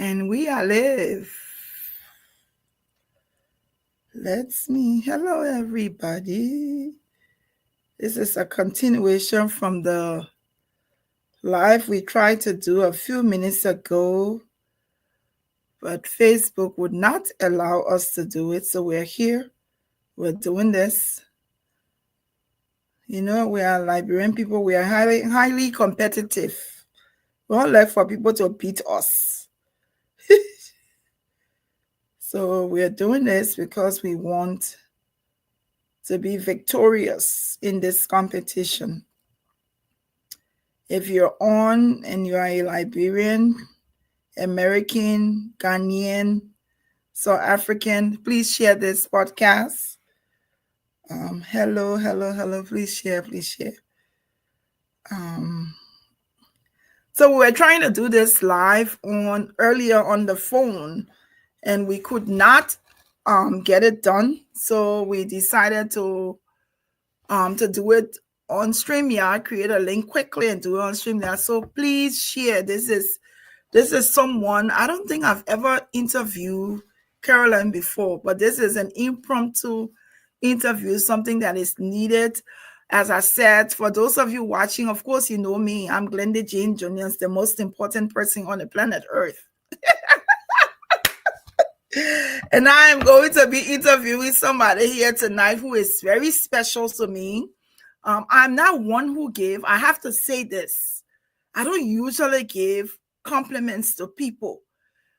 And we are live. Hello everybody. This is a continuation from the live we tried to do a few minutes ago, but Facebook would not allow us to do it. So we're here. We're doing this. You know, we are Liberian people. We are highly competitive. We don't like for people to beat us. So we're doing this because we want to be victorious in this competition. If you're on and you are a Liberian, American, Ghanaian, South African, please share this podcast. Hello. Please share. So we were trying to do this live earlier on the phone, and we could not get it done. So we decided to do it on StreamYard, create a link quickly and do it on StreamYard. So please share. This is someone, I don't think I've ever interviewed Carolyn before, but this is an impromptu interview, something that is needed. As I said, for those of you watching, of course, you know me. I'm Glenda Jane Jones, the most important person on the planet Earth. And I am going to be interviewing somebody here tonight who is very special to me. I'm not one who give. I have to say this. I don't usually give compliments to people.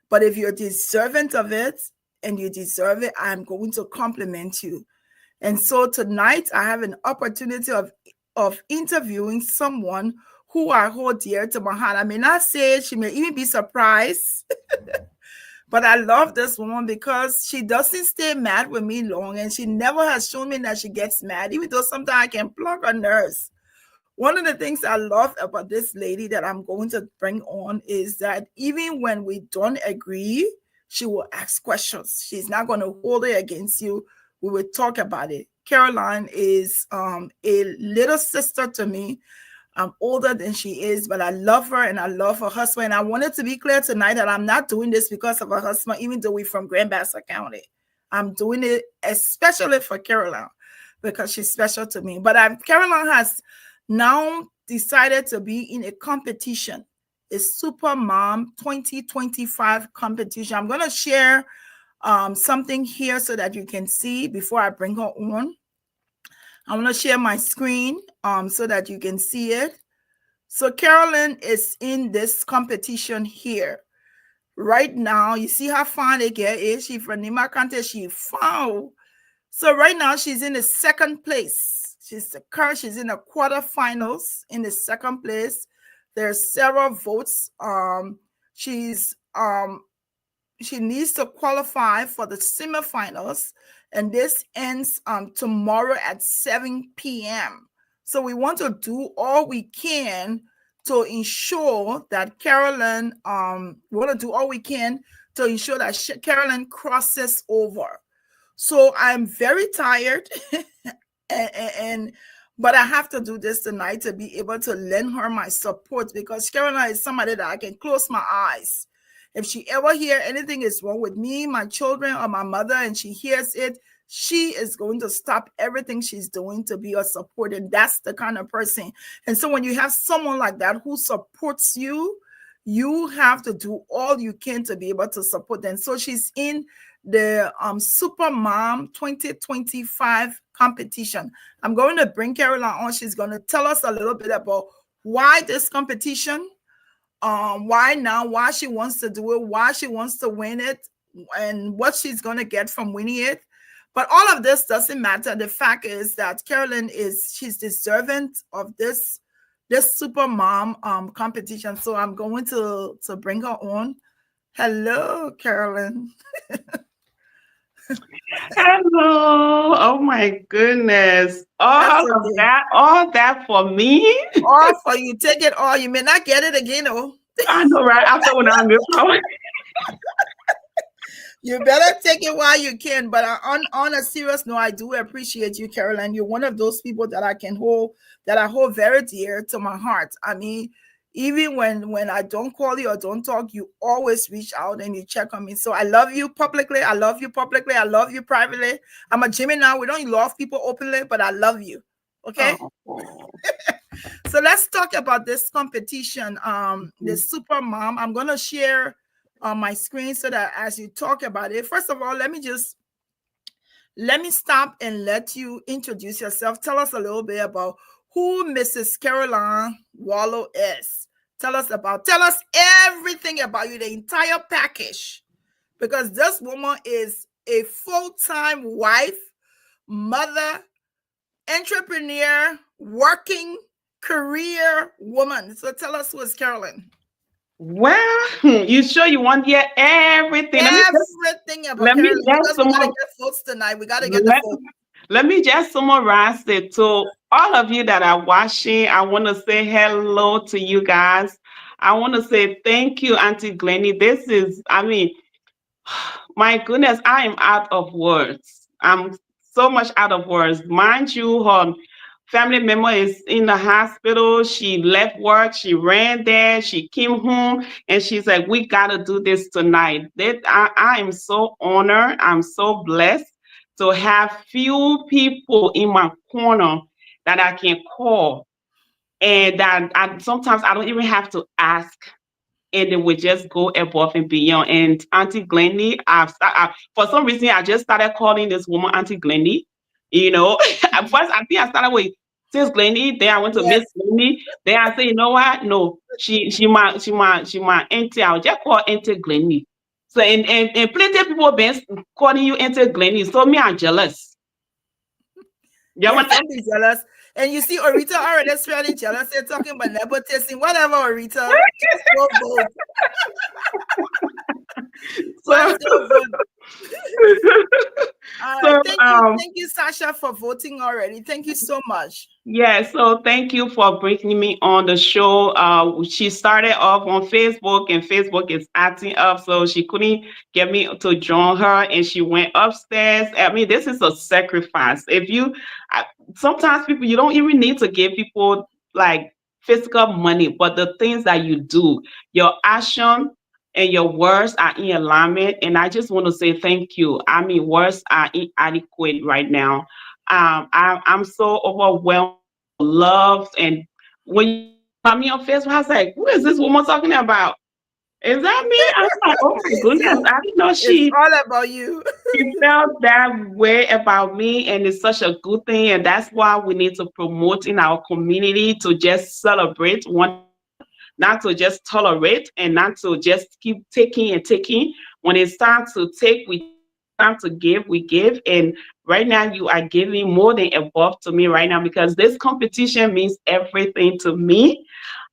But if you're deserving of it and you deserve it, I'm going to compliment you. And so tonight I have an opportunity of interviewing someone who I hold dear to my heart. I may not say it, she may even be surprised. But I love this woman because she doesn't stay mad with me long, and she never has shown me that she gets mad, even though sometimes I can plug her nerves. One of the things I love about this lady that I'm going to bring on is that even when we don't agree, she will ask questions. She's not going to hold it against you. We will talk about it. Carolyn is a little sister to me. I'm older than she is, but I love her and I love her husband. And I wanted to be clear tonight that I'm not doing this because of her husband, even though we're from Grand Bassa County. I'm doing it especially for Carolyn because she's special to me. But Carolyn has now decided to be in a competition, a Supermom 2025 competition. I'm going to share something here so that you can see before I bring her on. I want to share my screen so that you can see it. So Carolyn is in this competition here. Right now, you see how far they get is. She from Nima County, she found. So right now, she's in the second place. She's in the quarterfinals in the second place. There's several votes. She needs to qualify for the semifinals, and this ends tomorrow at 7 p.m. So we want to do all we can to ensure that Carolyn, Carolyn crosses over. So I'm very tired, but I have to do this tonight to be able to lend her my support because Carolyn is somebody that I can close my eyes. If she ever hear anything is wrong with me, my children, or my mother, and she hears it, she is going to stop everything she's doing to be a support. And that's the kind of person. And so when you have someone like that who supports you, you have to do all you can to be able to support them. So she's in the Supermom 2025 competition. I'm going to bring Carolyn on. She's going to tell us a little bit about why this competition, why now, why she wants to do it, why she wants to win it, and what she's going to get from winning it. But all of this doesn't matter. The fact is that Carolyn she's deserving of this Supermom competition. So I'm going to bring her on. Hello, Carolyn. Hello. Oh my goodness. All that for me? All for you. Take it all. You may not get it again, oh. I know, right? After when I miss out. You better take it while you can. But on a serious note, I do appreciate you, Carolyn. You're one of those people that I hold very dear to my heart. I mean, Even when I don't call you or don't talk, you always reach out and you check on me. So I love you publicly. I love you publicly. I love you privately. I'm a Gemini. We don't love people openly, but I love you. Okay. Oh. So let's talk about this competition. The Supermom. I'm gonna share on my screen so that as you talk about it, first of all, let me stop and let you introduce yourself. Tell us a little bit about who Mrs. Carolyn Woahloe is. Tell us everything about you, the entire package. Because this woman is a full-time wife, mother, entrepreneur, working career woman. So tell us who is Carolyn. Well, you sure you want to hear everything? Everything about Let me Carolyn. just Because we gotta get votes tonight. We gotta get the let, votes. let me just summarize it to all of you that are watching. I want to say hello to you guys. I want to say thank you, Auntie Glennie. This is, I mean, my goodness, I am out of words. I'm so much out of words. Mind you, her family member is in the hospital. She left work. She ran there. She came home and she's like, we got to do this tonight. I am so honored. I'm so blessed to have few people in my corner that I can call and that sometimes I don't even have to ask and they would just go above and beyond. And Auntie Glennie, for some reason, I just started calling this woman Auntie Glennie. You know, at first I think I started with Sis Glennie, then I went to Miss Yes. Glennie. Then I said, you know what? No, she my auntie. I'll just call Auntie Glennie. So and plenty of people been calling you Auntie Glennie. So me, I'm jealous. You Yes, want don't be jealous. And you see, Orita already is really jealous. They're talking about nepotism, whatever, Orita. Just go vote. so Just go vote. All right. so Thank you, Sasha, for voting already. Thank you so much. yeah, so thank you for bringing me on the show. She started off on Facebook, and Facebook is acting up, so she couldn't get me to join her, and she went upstairs. I mean, this is a sacrifice. I, sometimes people you don't even need to give people like physical money, but the things that you do, your action and your words are in alignment. And I just want to say thank you. I mean, words are inadequate right now. I'm so overwhelmed with your love. And when you saw me on Facebook, I was like, who is this woman talking about? Is that me? I was like, oh my It's goodness, you. I didn't know It's all about you. she felt that way about me. And it's such a good thing. And that's why we need to promote in our community to just celebrate one another, not to just tolerate and not to just keep taking and taking. When it's time to take, we take. When it's time to give, we give. And right now, you are giving more than above to me right now because this competition means everything to me.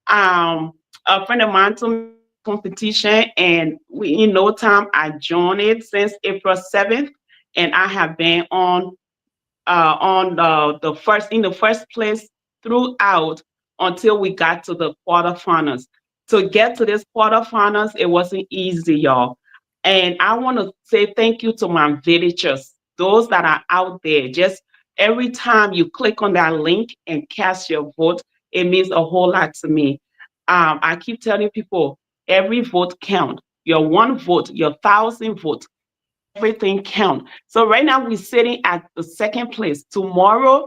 Um, a friend of mine told me about this competition, and in no time, I joined it since April 7th, and I have been on the first in the first place throughout until we got to the quarterfinals. To get to this quarterfinals, it wasn't easy, y'all. And I want to say thank you to my villagers, those that are out there. Just every time you click on that link and cast your vote, it means a whole lot to me. I keep telling people every vote count. Your one vote, your 1,000 vote, everything count. So right now we're sitting at the second place. Tomorrow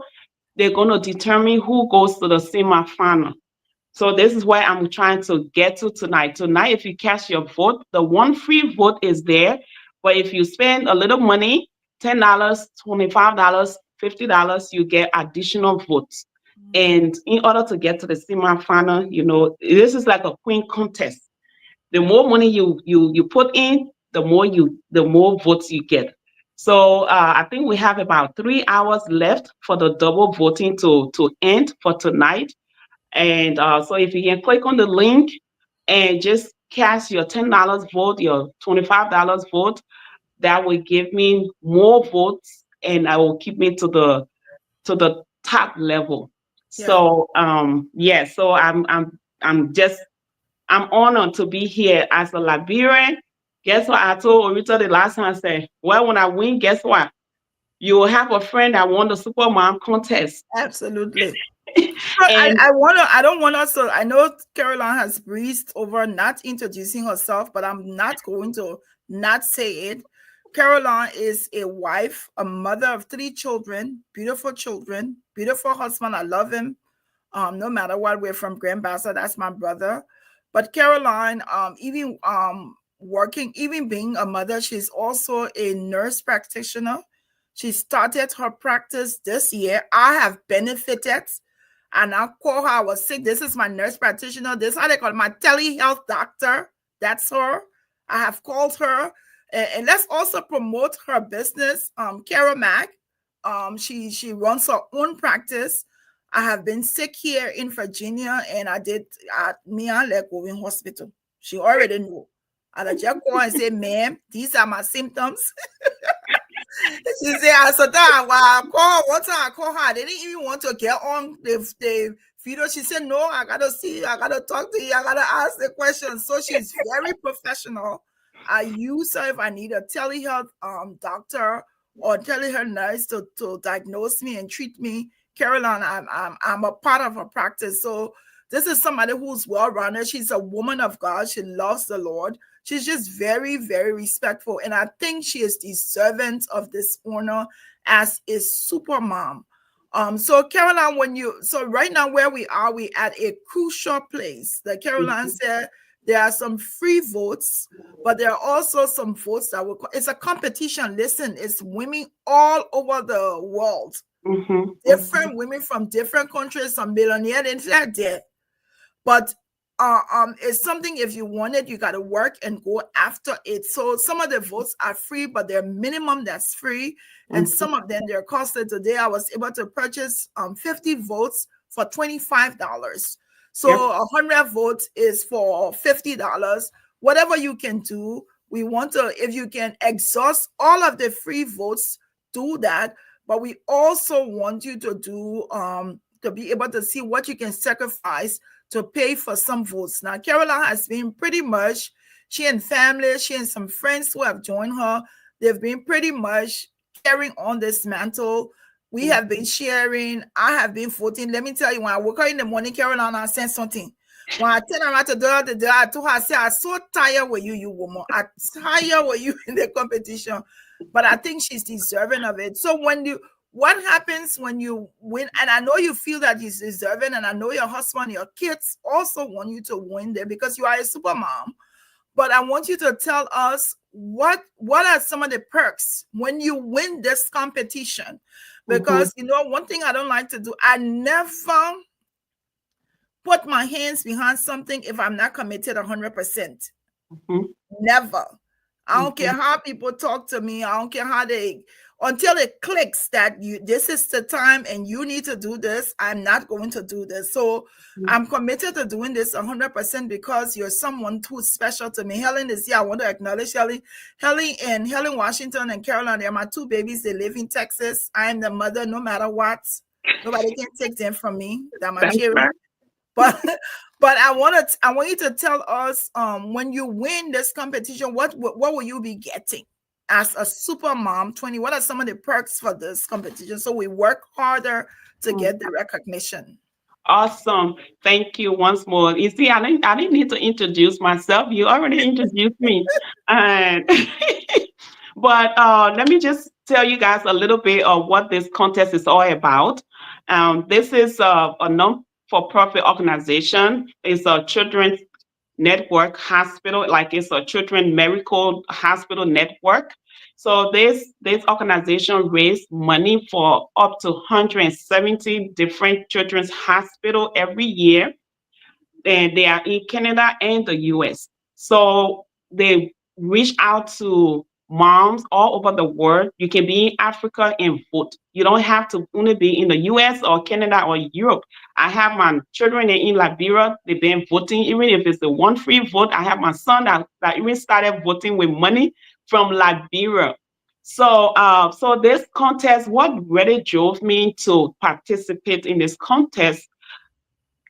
they're going to determine who goes to the semi-final. So this is where I'm trying to get to tonight. Tonight, if you cast your vote, the one free vote is there. But if you spend a little money, $10, $25, $50, you get additional votes. And in order to get to the semi-final, this is like a queen contest. The more money you put in, the more votes you get. So I think we have about 3 hours left for the double voting to end for tonight. And so if you can click on the link and just cast your $10 vote, your $25 vote, that will give me more votes and I will keep me to the top level. Yeah, So yeah, so I'm honored to be here as a Liberian. Guess what I told Orita the last time? I said, well, when I win, guess what? You will have a friend that won the Supermom contest. absolutely. But And I don't want us to, I know Caroline has breezed over not introducing herself, but I'm not going to not say it. Caroline is a wife, a mother of 3 children, beautiful husband. I love him. No matter what, we're from Grand Bassa. That's my brother. But Caroline, even working, even being a mother, she's also a nurse practitioner. She started her practice this year. I have benefited, and I call her. I was sick. This is my nurse practitioner. This is how they call it, my telehealth doctor. That's her. I have called her, and let's also promote her business. Carol Mack. She runs her own practice. I have been sick here in Virginia, and I did me and like going hospital. She already knew. I just call and say, "Ma'am, these are my symptoms." She said, "I said that. Well, I call one time. I call her. They didn't even want to get on the video. She said, "No, I gotta see you. I gotta talk to you. I gotta ask the questions." So she's very professional. I use her if I need a telehealth doctor or telehealth nurse to diagnose me and treat me. Carolyn, I'm a part of her practice. So this is somebody who's well-rounded. She's a woman of God. She loves the Lord. She's just very, very respectful. And I think she is deserving of this honor as a super mom. So Caroline, so right now where we at a crucial place. The Caroline said there are some free votes, but there are also some votes that it's a competition. Listen, it's women all over the world. Different women from different countries, some millionaires in there. But it's something, if you want it, you got to work and go after it. So some of the votes are free, but they're minimum that's free. And some of them, they're costed. Today, I was able to purchase 50 votes for $25. So 100 votes is for $50. Whatever you can do, we want to, if you can exhaust all of the free votes, do that. But we also want you to do, to be able to see what you can sacrifice to pay for some votes. Now, Caroline has been pretty much, she and family, she and some friends who have joined her, they've been pretty much carrying on this mantle. We have been sharing. I have been voting. Let me tell you, when I woke up in the morning, Caroline, I sent something. When I turned around to the other day, I told her, I said, I'm so tired with you woman. I'm tired with you in the competition. But I think she's deserving of it. So what happens when you win? And I know you feel that you're deserving, and I know your husband, your kids also want you to win there because you are a super mom. But I want you to tell us what are some of the perks when you win this competition? Because one thing I don't like to do, I never put my hands behind something if I'm not committed 100%. Never. I don't care how people talk to me. I don't care how until it clicks that this is the time and you need to do this, I'm not going to do this. So I'm committed to doing this 100% because you're someone who's special to me. Helen is here. I want to acknowledge Helen. Helen Washington and Carolyn, they're my 2 babies. They live in Texas. I am the mother no matter what. Nobody can take them from me. They're my children. But I want you to tell us when you win this competition, what will you be getting as a super mom 20? What are some of the perks for this competition? So we work harder to get the recognition. Awesome. Thank you once more. You see, I didn't need to introduce myself. You already introduced me. And but let me just tell you guys a little bit of what this contest is all about. This is a non-for-profit organization. It's a children's network hospital, like it's a children's medical hospital network. So this organization raised money for up to 170 different children's hospitals every year. And they are in Canada and the US. So they reach out to moms all over the world. You can be in Africa and vote. You don't have to only be in the US or Canada or Europe. I have my children in Liberia. They've been voting, even if it's the one free vote. I have my son that even started voting with money from Liberia. So so this contest, what really drove me to participate in this contest,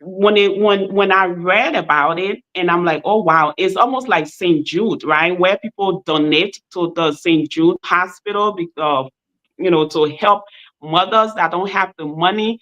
when I read about it, and I'm like, oh wow, it's almost like St. Jude, right? Where people donate to the St. Jude Hospital because to help mothers that don't have the money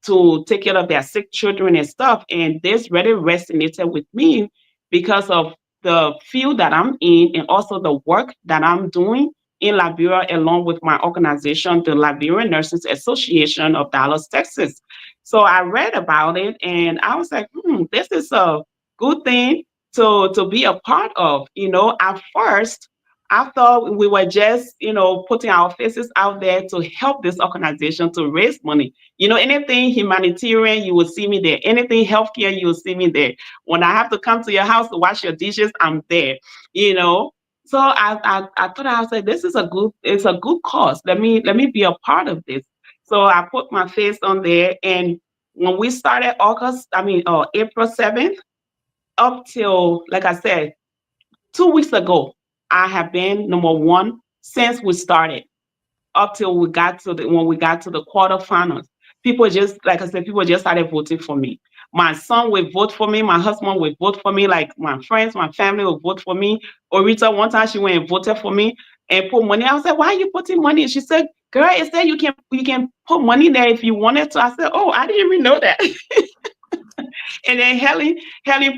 to take care of their sick children and stuff. And this really resonated with me because of the field that I'm in and also the work that I'm doing in Liberia, along with my organization, the Liberian Nurses Association of Dallas, Texas. So I read about it and I was like, this is a good thing to be a part of. At first, I thought we were just, putting our faces out there to help this organization to raise money. Anything humanitarian, you will see me there. Anything healthcare, you will see me there. When I have to come to your house to wash your dishes, I'm there. So I thought, I was like, it's a good cause. Let me be a part of this. So I put my face on there, and when we started April 7th, up till, like I said, 2 weeks ago, I have been number one since we started up till when we got to the quarterfinals. People just, like I said, people just started voting for me. My son will vote for me. My husband will vote for me. Like my friends, my family will vote for me. Orita, one time she went and voted for me and put money. I was like, why are you putting money? She said, girl, it said you can put money there if you wanted to. I said, oh, I didn't even know that. And then Helen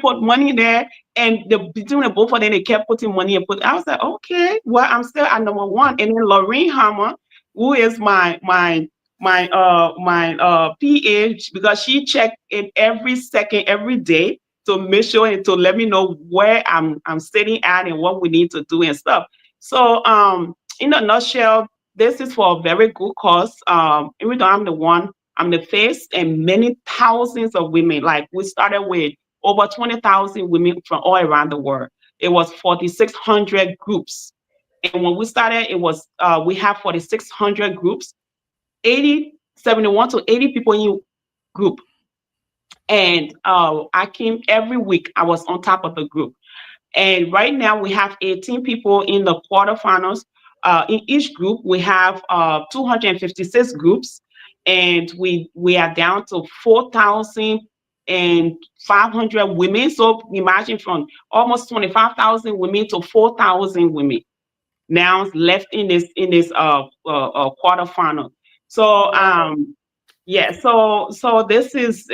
put money there, and between the both of them, they kept putting money and put. I was like, okay, well, I'm still at number one. And then Lorraine Hammer, who is my PH, because she checked in every second, every day to make sure and to let me know where I'm sitting at and what we need to do and stuff. So in a nutshell, this is for a very good cause. Even though I'm the face, and many thousands of women. Like we started with over 20,000 women from all around the world. It was 4,600 groups. And when we started, it was we have 4,600 groups, 71 to 80 people in group. And I came every week. I was on top of the group. And right now we have 18 people in the quarterfinals. In each group, we have 256 groups, and we are down to 4,500 women. So imagine from almost 25,000 women to 4,000 women now left in this quarterfinal. So yeah, so this is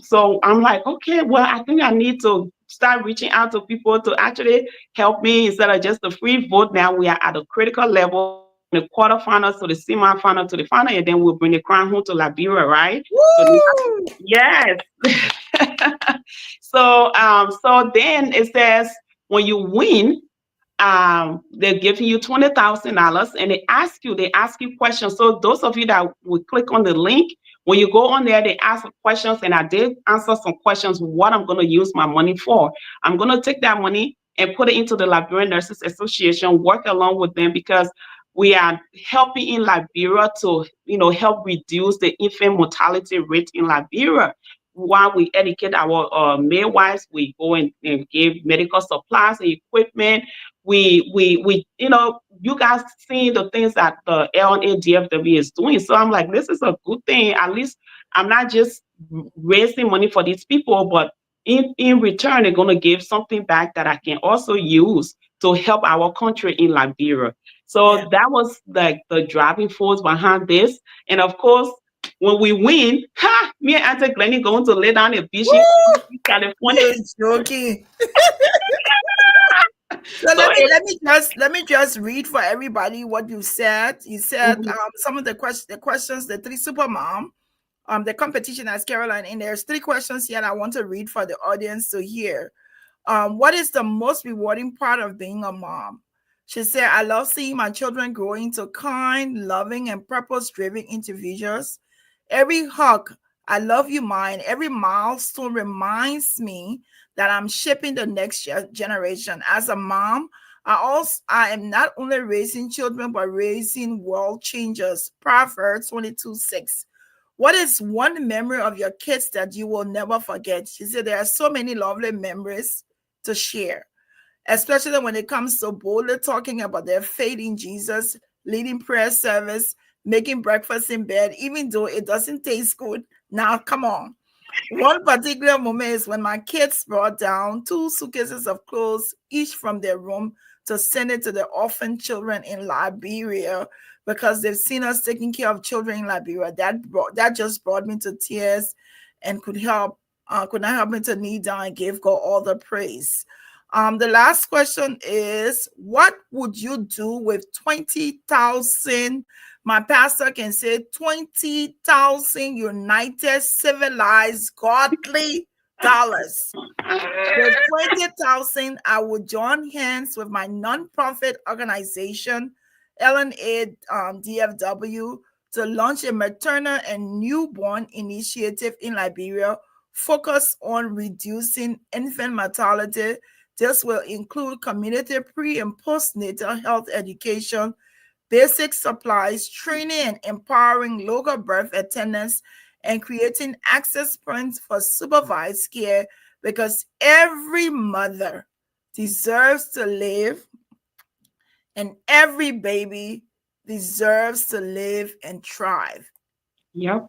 so I'm like, okay, well, I think I need to start reaching out to people to actually help me instead of just the free vote. Now we are at a critical level, the quarterfinals to the semi-final to the final, and then we'll bring the crown home to Liberia, right? So Woo! yes. So then it says when you win, they're giving you $20,000, and they ask you questions. So those of you that will click on the link, when you go on there, they ask questions, and I did answer some questions. What I'm going to use my money for? I'm going to take that money and put it into the Liberian Nurses Association, work along with them, because we are helping in Liberia to help reduce the infant mortality rate in Liberia. While we educate our midwives, we go and give medical supplies and equipment. We you guys see the things that the LNADFW is doing. So I'm like, this is a good thing. At least I'm not just raising money for these people, but in return, they're going to give something back that I can also use to help our country in Liberia. So Yeah. that was like the driving force behind this. And of course, when we win, me and Auntie Glennie going to lay down a beach in Woo! California. You're joking. So So let me just read for everybody what you said. You said mhm. some of the questions, the three Supermom, the competition as Carolyn, and there's three questions here I want to read for the audience to hear. What is the most rewarding part of being a mom? She said, I love seeing my children grow into kind, loving, and purpose-driven individuals. Every hug, I love you, mine. Every milestone reminds me that I'm shaping the next generation. As a mom, I am not only raising children, but raising world changers. Proverbs 22:6. What is one memory of your kids that you will never forget? She said there are so many lovely memories to share, especially when it comes to boldly talking about their faith in Jesus, leading prayer service, making breakfast in bed, even though it doesn't taste good. Now, come on. One particular moment is when my kids brought down 2 suitcases of clothes, each from their room, to send it to the orphan children in Liberia because they've seen us taking care of children in Liberia. That just brought me to tears, and could not help me to kneel down and give God all the praise. The last question is, what would you do with 20,000? My pastor can say 20,000 United Civilized Godly dollars. With 20,000, I would join hands with my nonprofit organization, LNA DFW, to launch a maternal and newborn initiative in Liberia focused on reducing infant mortality. This will include community pre- and postnatal health education, basic supplies, training and empowering local birth attendants, and creating access points for supervised care, because every mother deserves to live and every baby deserves to live and thrive. Yep.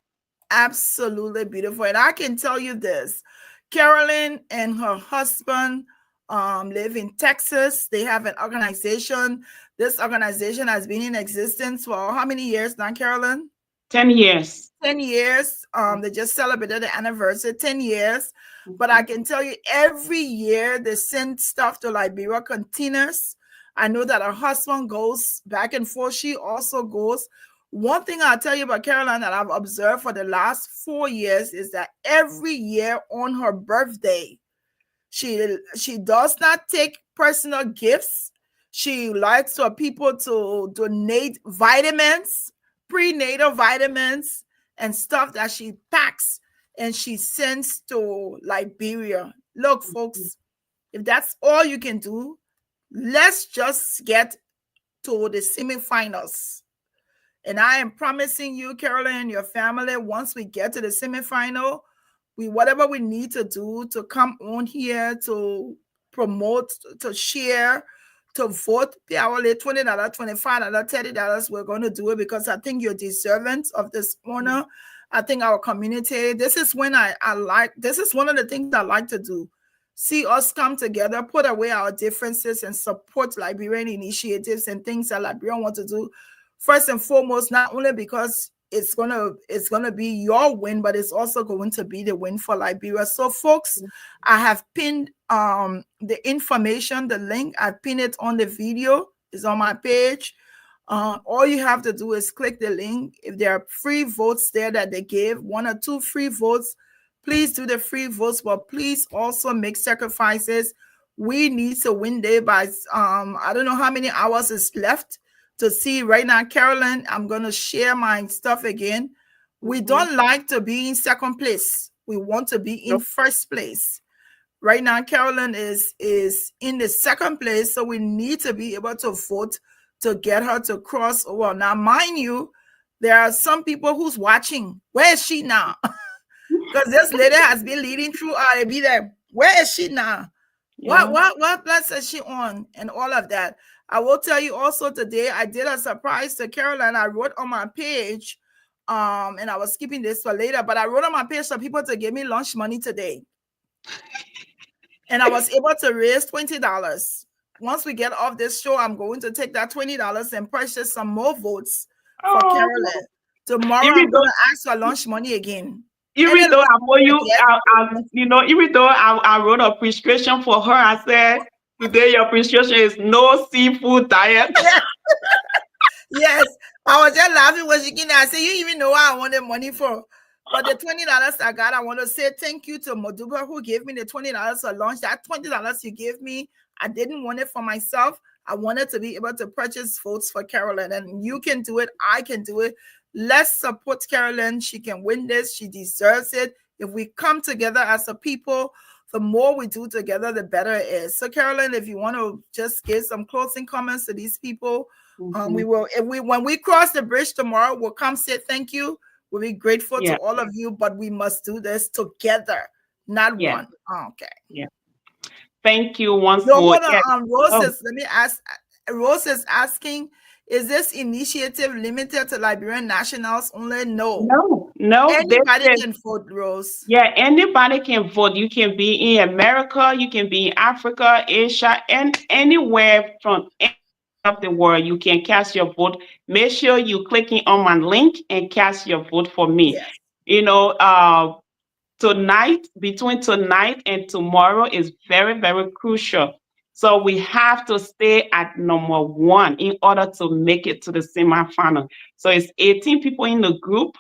Absolutely beautiful. And I can tell you this, Carolyn and her husband live in Texas. They have an organization. This organization has been in existence for how many years now, Carolyn? 10 years. 10 years. They just celebrated the anniversary, 10 years. But I can tell you, every year they send stuff to Liberia, containers. I know that her husband goes back and forth. She also goes. One thing I'll tell you about Carolyn that I've observed for the last 4 years is that every year on her birthday, she does not take personal gifts. She likes for people to donate vitamins, prenatal vitamins, and stuff that she packs and she sends to Liberia. Look, folks, if that's all you can do, let's just get to the semifinals. And I am promising you, Carolyn, and your family, once we get to the semifinal, whatever we need to do to come on here to promote, to share, to vote, $20, $25, $30, we're going to do it, because I think you're deserving of this honor. I think our community, this is when this is one of the things I like to do. See us come together, put away our differences, and support Liberian initiatives and things that Liberians want to do. First and foremost, not only because it's gonna be your win, but it's also going to be the win for Liberia. So, folks, I have pinned the information, the link. I pinned it on the video. It's on my page. All you have to do is click the link. If there are free votes there that they give, 1 or 2 free votes, please do the free votes, but please also make sacrifices. We need to win there by I don't know how many hours is left to see right now. Carolyn, I'm going to share my stuff again. We don't like to be in second place. We want to be in first place. Right now, Carolyn is in the second place, so we need to be able to vote to get her to cross over. Now, mind you, there are some people who's watching. Where is she now? Because this lady has been leading through be there. Where is she now? Yeah. What plus is she on? And all of that. I will tell you also today, I did a surprise to Carolyn. I wrote on my page, and I was keeping this for later, but I wrote on my page for people to give me lunch money today. And I was able to raise $20. Once we get off this show, I'm going to take that $20 and purchase some more votes for Carolyn. Tomorrow, I'm going to ask for lunch money again. Even though I owe you, even though I wrote a prescription for her, I said, today your prescription is no seafood diet. Yes, I was just laughing when she came there. I said, you even know what I wanted money for. But the $20 I got, I want to say thank you to Moduba, who gave me the $20 for lunch. That $20 you gave me, I didn't want it for myself. I wanted to be able to purchase votes for Carolyn. And you can do it. I can do it. Let's support Carolyn. She can win this. She deserves it. If we come together as a people, the more we do together, the better it is. So, Carolyn, if you want to just give some closing comments to these people, we will. When we cross the bridge tomorrow, we'll come say thank you. We'll be grateful to all of you, but we must do this together, not one. Okay. Yeah. Thank you once more. Rose, let me ask. Rose is asking, is this initiative limited to Liberian nationals only? No. Anybody can vote, Rose. Yeah, anybody can vote. You can be in America, you can be in Africa, Asia, and anywhere from of the world, you can cast your vote. Make sure you clicking on my link and cast your vote for me. Yes. You know, tonight, between tonight and tomorrow is very, very crucial. So we have to stay at number one in order to make it to the semifinal. So it's 18 people in the group,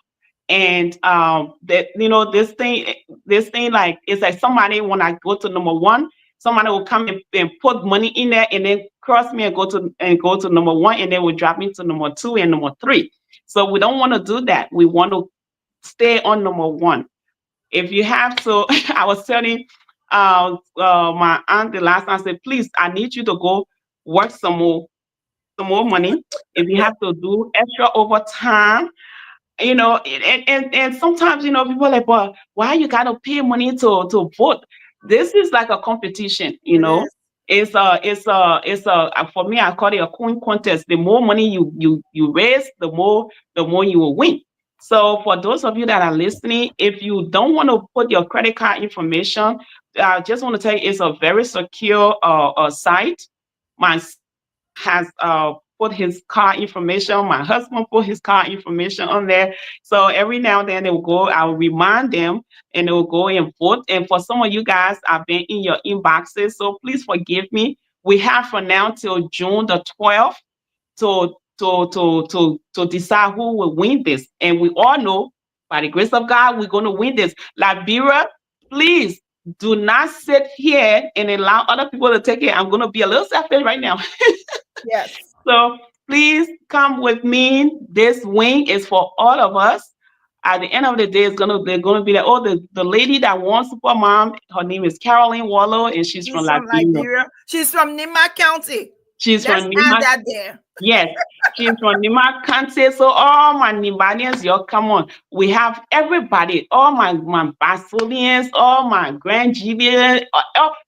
and that this thing like it's like somebody when I go to number one, somebody will come and put money in there and then cross me and go to number one, and then will drop me to number two and number three. So we don't want to do that. We want to stay on number one. If you have to, I was telling my aunt the last time, I said, please, I need you to go work some more money. If you have to do extra overtime, and sometimes, people are like, but why you gotta pay money to vote? This is like a competition, It is. it's for me, I call it a coin contest. The more money you raise, the more you will win. So for those of you that are listening, if you don't want to put your credit card information, I just want to tell you it's a very secure site. My has put his car information. My husband put his car information on there. So every now and then they will go, I will remind them and they will go and vote. And for some of you guys, I've been in your inboxes. So please forgive me. We have from now till June the 12th to decide who will win this. And we all know by the grace of God, we're going to win this. Liberia, please do not sit here and allow other people to take it. I'm going to be a little selfish right now. Yes. So please come with me. This wing is for all of us. At the end of the day, they're gonna be like, oh, the lady that won Supermom, her name is Carolyn Woahloe, and she's from She's from Liberia. Liberia. She's from Nima County. She's Let's from add Nima. that there. Yes, she's from Nima County. So all my Nimanians, y'all come on. We have everybody, all my Basilians, all my Grand Julian.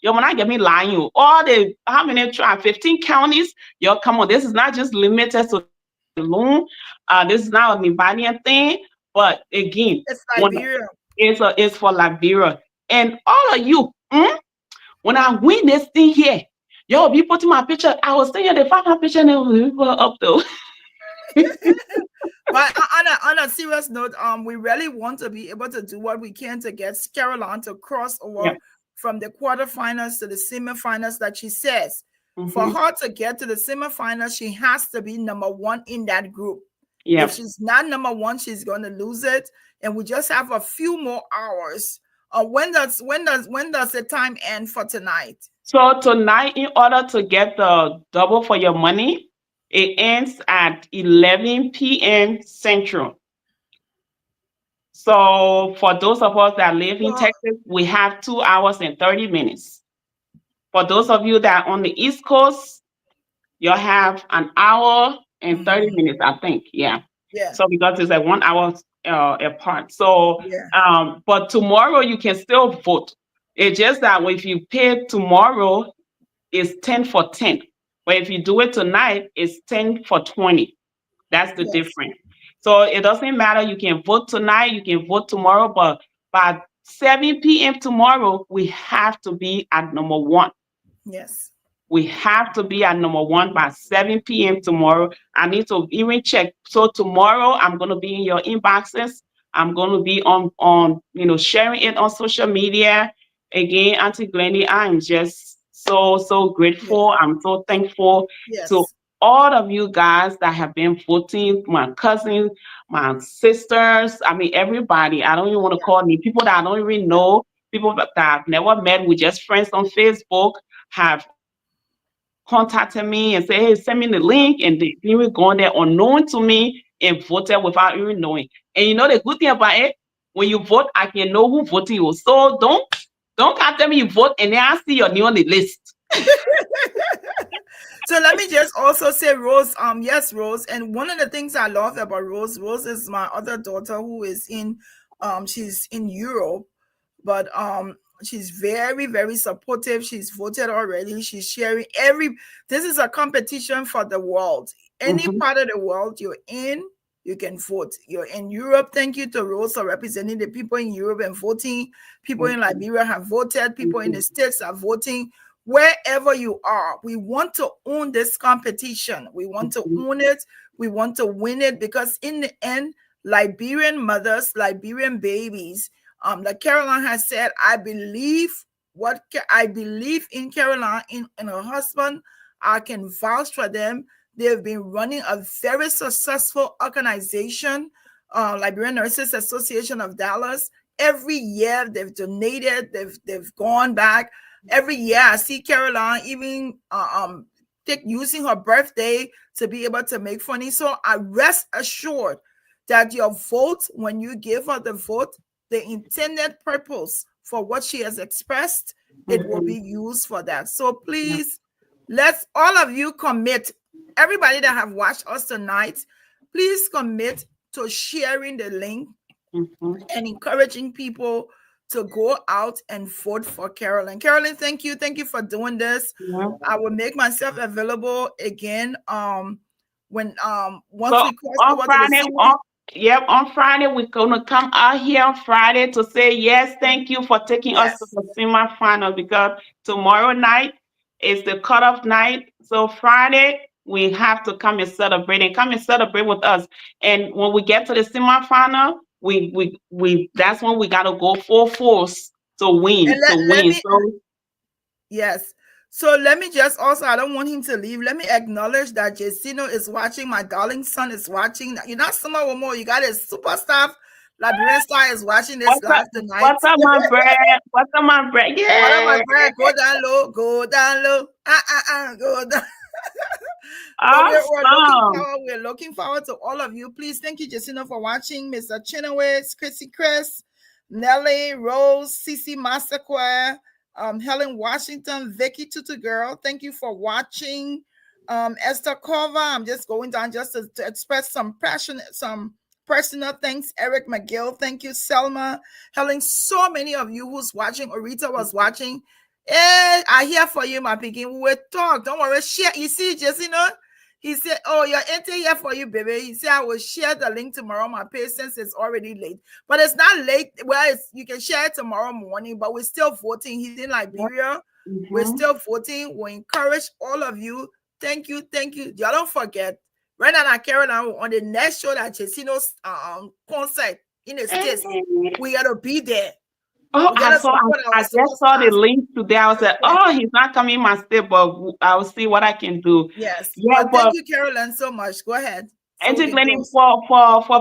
Y'all not get me lying. You all the how many 15 counties. Y'all come on. This is not just limited to alone. This is not a Nimanian thing, but again, It's when Liberia. it's for Liberia and all of you. When I win this thing here, yo, be putting my picture. I was saying the 500 picture and it was up though. But on a serious note, we really want to be able to do what we can to get Carolyn to cross over Yeah. from the quarterfinals to the semifinals. That she says, for Mm-hmm. her to get to the semifinals, she has to be number one in that group. Yeah. If she's not number one, she's going to lose it. And we just have a few more hours. When does the time end for tonight? So tonight, in order to get the double for your money, it ends at 11 p.m. Central. So for those of us that live in Well, Texas, we have 2 hours and 30 minutes. For those of you that are on the East Coast, you'll have an hour and 30 minutes, I think. Yeah. yeah, So because it's like 1 hour apart. So, yeah, but tomorrow you can still vote. It's just that if you pay tomorrow, it's 10 for 10. But if you do it tonight, it's 10 for 20. That's the yes, difference. So it doesn't matter. You can vote tonight, you can vote tomorrow, but by 7 p.m. tomorrow, we have to be at number one. yes. We have to be at number one by 7 p.m. tomorrow. I need to even check. So tomorrow I'm going to be in your inboxes. I'm going to be on sharing it on social media. Again, Auntie Glennie, I'm just so Yeah. grateful. I'm so thankful to Yes. all of you guys that have been voting, my cousins, my sisters. I mean, everybody. I don't even want to call me people that I don't even know, people that I've never met. We're just friends on Facebook, have contacted me and said, hey, send me the link. And they even gone there unknown to me and voted without even knowing. And you know the good thing about it, when you vote, I can know who voted you. So don't come tell me you vote and then I see your name on the list. So let me just also say, Rose, yes, Rose. And one of the things I love about Rose is my other daughter who is she's in Europe, but she's very, very supportive. She's voted already. She's sharing this is a competition for the world. Any Mhm. part of the world you're in, you can vote. You're in Europe. Thank you to Rose for representing the people in Europe and voting. People in Mhm. Liberia have voted. People in Mhm. the States are voting. wherever you are. We want to own this competition. We want to own it. We want to win it, because in the end, Liberian mothers, Liberian babies, like Carolyn has said, I believe in Carolyn, in her husband. I can vouch for them. They've been running a very successful organization, Liberian Nurses Association of Dallas. Every year they've donated, they've gone back. Every year I see Caroline even using her birthday to be able to make funny. So I rest assured that your vote, when you give her the vote, the intended purpose for what she has expressed, it will be used for that. So please, let's all of you commit. Everybody that have watched us tonight, please commit to sharing the link and encouraging people to go out and vote for Carolyn. Carolyn, thank you. Thank you for doing this. I will make myself available again when once we cross over Friday, to the on Friday, we're gonna come out here on Friday to say yes, thank you for taking us to the semi-final, because tomorrow night is the cutoff night. So Friday we have to come and celebrate with us. And when we get to the semi-final, we that's when we gotta go full force to win. Yes. So let me just also, I don't want him to leave. Let me acknowledge that Jacino is watching. My darling son is watching. You're not someone more. You got a superstar. Liberian Star is watching this live tonight. What's up, my bread? What's up, my bread? Yeah. What up, my bread? Go down low. Go down low. Go down. Awesome. We're looking forward to all of you. Please, thank you, Jacino, for watching. Mr. Chinaway, Chrissy Chris, Nelly, Rose, Cece Masterquare, Helen Washington, Vicky Tutu Girl, thank you for watching. Esther Kova, I'm just going down just to express some personal thanks. Eric McGill, thank you. Selma, Helen, so many of you who's watching. Orita was watching. Hey, I hear for you, my picking. We'll talk. Don't worry. Share. You see, just he said, "Oh, your enter here for you, baby." He said, "I will share the link tomorrow. My patience is already late, but it's not late. Well, you can share it tomorrow morning, but we're still voting. He's in Liberia. We're still voting. We encourage all of you. Thank you, thank you. Y'all don't forget. Right now, Carolyn, on the next show that Chesino's concert in the States, we gotta be there. Oh, I just saw the link today. I was like, oh, he's not coming in my state, but I'll see what I can do. Yes. Yeah, but thank you, Carolyn, so much. Go ahead. For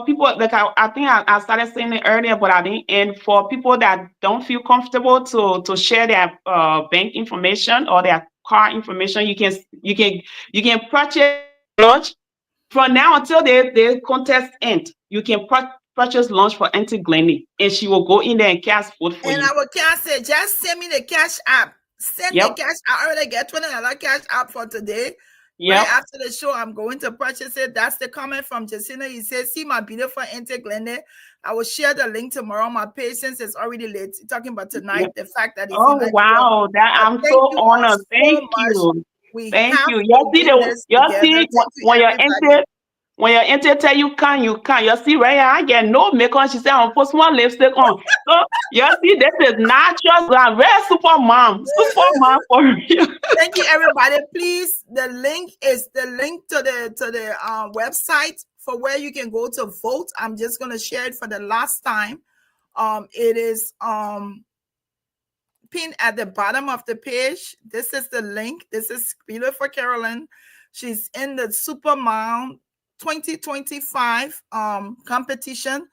people, like I think I started saying it earlier, but I didn't. And for people that don't feel comfortable to share their bank information or their car information, you can purchase lunch from now until the contest ends. You can purchase lunch for Auntie Glennie, and she will go in there and cast food for you. And I will say, just send me the cash app. Send the cash. I already get $20 cash app for today. Right after the show, I'm going to purchase it. That's the comment from Jacina. He says, "See my beautiful Auntie Glennie. I will share the link tomorrow. My patience is already late." Talking about tonight, the fact that it's wow, that I'm so honored. Thank you. Thank you. You see when your auntie tell you can. You see, right here, I get no makeup. She said, "I'm put small lipstick on." So you see, this is natural. I'm very Supermom for real. Thank you, everybody. Please, the link to the website for where you can go to vote. I'm just gonna share it for the last time. It is pinned at the bottom of the page. This is the link. This is beautiful Carolyn. She's in the Supermom 2025 competition.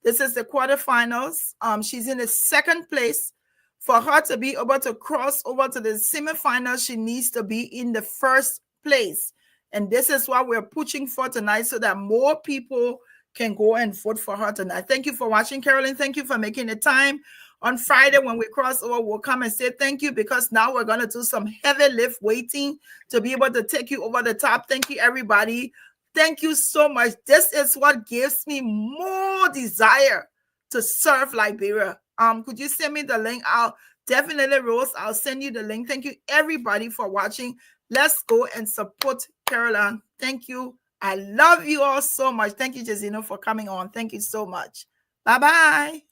This is the quarterfinals. She's in the second place. For her to be able to cross over to the semifinals, she needs to be in the first place. And this is what we're pushing for tonight, so that more people can go and vote for her tonight. Thank you for watching, Carolyn. Thank you for making the time. On Friday, when we cross over, we'll come and say thank you, because now we're going to do some heavy lift waiting to be able to take you over the top. Thank you, everybody. Thank you so much. This is what gives me more desire to serve Liberia. Could you send me the link? I'll definitely, Rose, I'll send you the link. Thank you, everybody, for watching. Let's go and support Carolyn. Thank you. I love you all so much. Thank you, Jazino, for coming on. Thank you so much. Bye-bye.